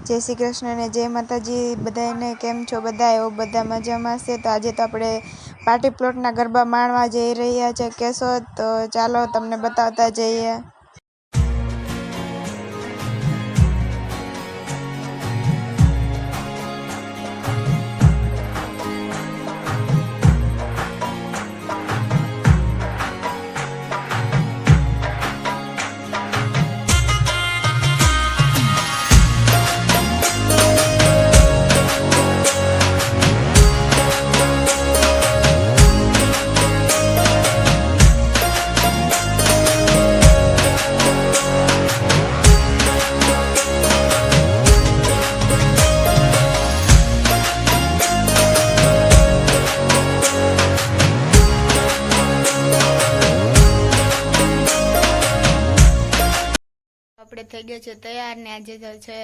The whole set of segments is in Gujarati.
जय श्री कृष्ण ने जय माताजी बधाने केम छो बधा एवं बधा मजामां छे। तो आज तो आपणे पार्टी प्लॉटना गरबा माणवा जई रह्या छे केशोद। तो चालो तमने बतावता जईए। આપણે થઈ ગયા છે તૈયાર ને આજે છે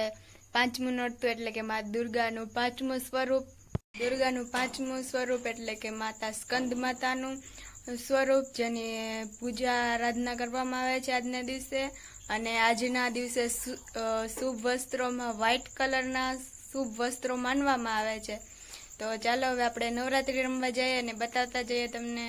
પાંચમું નોરતું એટલે કે માં દુર્ગાનું પાંચમું સ્વરૂપ એટલે કે માતા સ્કંદ માતાનું સ્વરૂપ જેની પૂજા આરાધના કરવામાં આવે છે આજના દિવસે। અને આજના દિવસે શુભ વસ્ત્રોમાં વ્હાઇટ કલરના શુભ વસ્ત્રો માનવામાં આવે છે। તો ચાલો હવે આપણે નવરાત્રી રમવા જઈએ અને બતાવતા જઈએ તમને।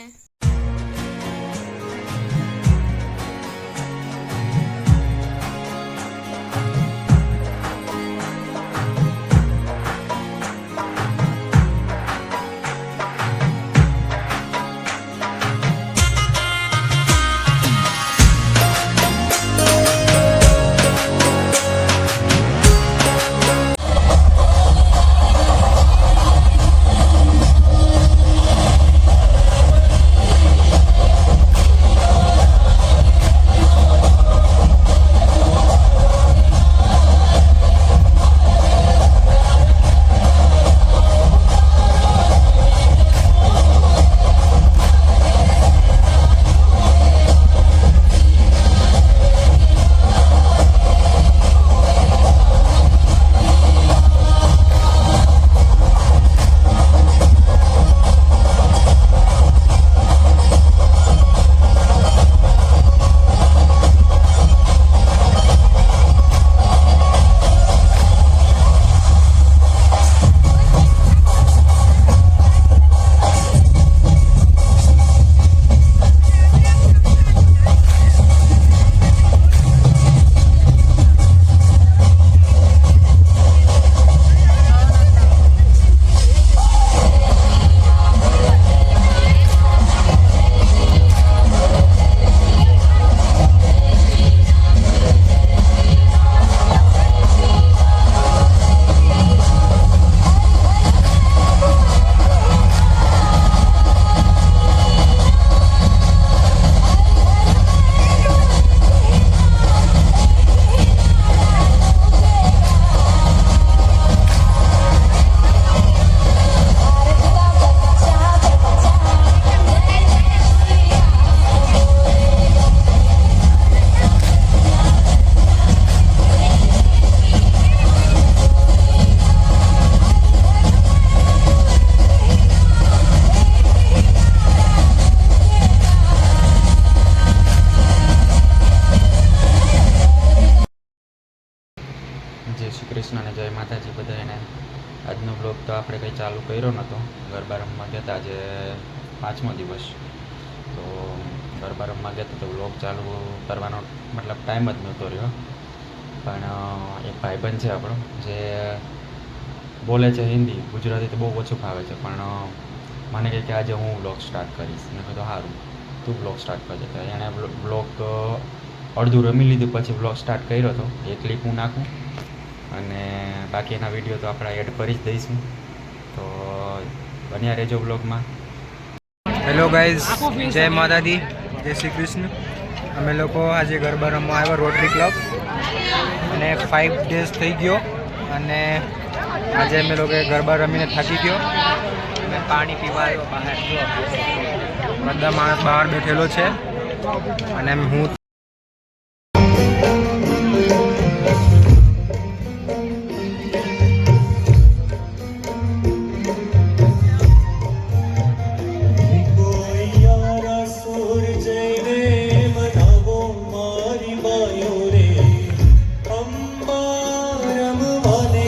जय श्री कृष्ण ने जय माताजी बधाने। आजनो ब्लॉग तो आपणे कई चालू कर्यो नतो। गरबा रमवा गया आज 5मो दिवस। तो गरबा रमवा गया तो ब्लॉग चालू करवानो मतलब टाइम ज नहोतो रह्यो। पण एक भाईबंध छे आपणो जे बोले छे हिंदी गुजराती तो बहु ओछुं फावे छे, पण मने कहे कि आज हूँ ब्लॉग स्टार्ट करीश। मैं कीधुं हारुं तू ब्लॉग स्टार्ट करजे। तो एणे ब्लॉग अर्धुं रमी लीधुं पछी ब्लॉग स्टार्ट कर्यो तो एक क्लिप हूँ नाखूँ અને બાકીના વિડીયો તો આપણે એડ કરી જ દઈશું। તો બન્યા રહેજો બ્લોગમાં। હેલો ગાઈઝ, જય માતાજી, જય શ્રી કૃષ્ણ। અમે લોકો આજે ગરબા રમવા આવ્યા રોટરી ક્લબ અને 5 ડેઝ થઈ ગયો અને આજે અમે લોકો ગરબા રમીને થાકી ગયો અને પાણી પીવા આવ્યો બહાર। જો બધા માણસ બહાર બેઠેલો છે અને હું અંબા રમવાને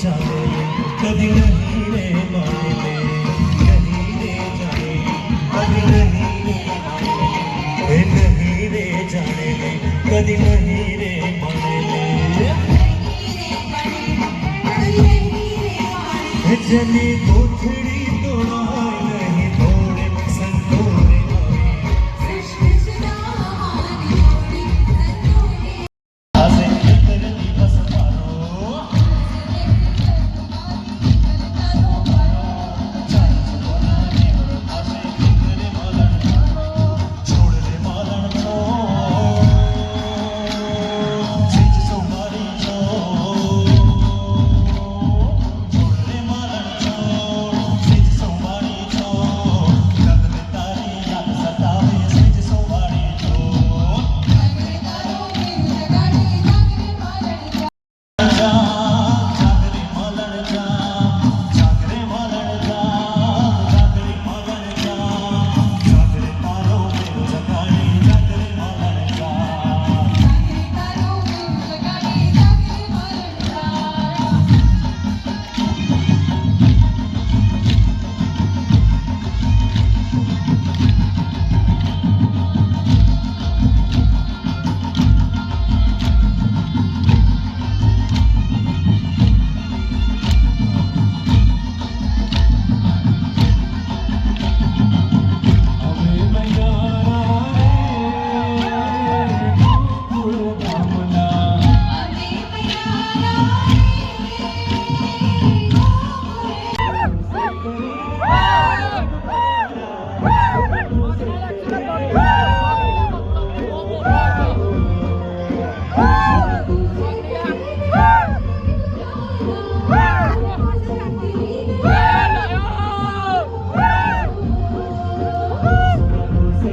जाने कभी नहीं रे माने नहीं रे जाने कभी नहीं रे माने नहीं रे जाने कभी नहीं रे माने जनी कोठड़ी तोड़ाए नहीं तोड़े संतोड़े आसे करती बस मारो छोड़ दे मालन छो चीज सुमारी छो छोड़ दे मालन छो चीज सुमारी छो कद में तारी याद सतावे चीज सुमारी छो जागरे मालन जा जागरे मालन जा जागरे मालन जा जागरे तारो मेरो जगाड़ी जागरे मालन जा अबे मैदाना कुल दामना से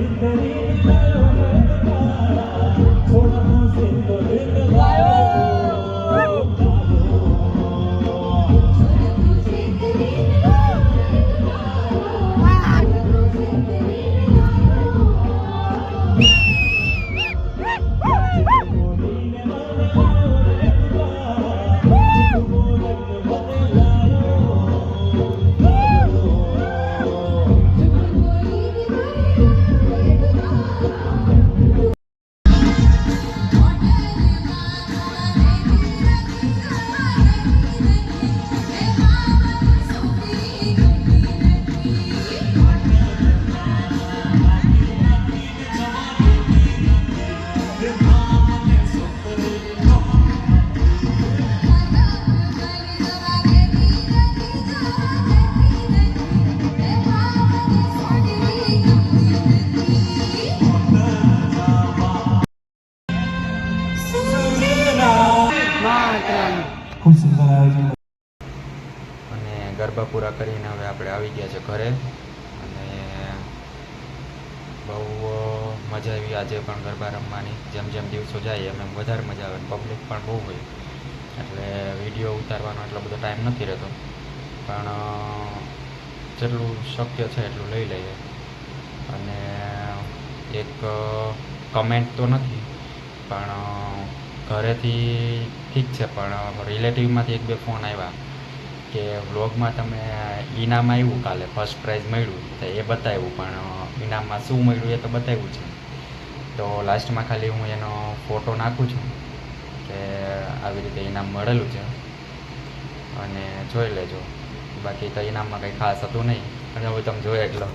तेरी थोड़ा से तो दिल खूब सुंदर आयोजन અને ગરબા પૂરા કરીને હવે આપણે આવી ગયા છે ઘરે અને બહુ મજા આવી આજે પણ ગરબા રમવાની જેમ જેમ દિવસો જાય એમ એમ વધારે મજા આવે પબ્લિક પણ બહુ હોય એટલે વિડીયો ઉતારવાનો એટલો બધો ટાઈમ નથી રહેતો પણ જેટલું શક્ય છે એટલું લઈ લઈએ અને એક કમેન્ટ તો નથી પણ ઘરેથી ઠીક છે પણ રિલેટિવમાંથી એક બે ફોન આવ્યા કે વ્લોગમાં તમે ઇનામ આવ્યું કાલે ફર્સ્ટ પ્રાઇઝ મળ્યું તો એ બતાવ્યું પણ ઇનામમાં શું મળ્યું એ તો બતાવ્યું છે તો લાસ્ટમાં ખાલી હું એનો ફોટો નાખું છું કે આવી રીતે ઇનામ મળેલું છે અને જોઈ લેજો બાકી તો ઇનામમાં કંઈ ખાસ હતું નહીં અને હવે તમે જોયા એટલો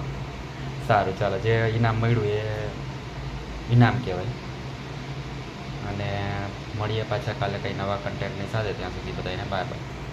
સારું ચાલો જે ઇનામ મળ્યું એ ઇનામ કહેવાય અને મળીએ પાછા કાલે કંઈ નવા કન્ટેન્ટની સાથે ત્યાં સુધી બધાને બાય બાય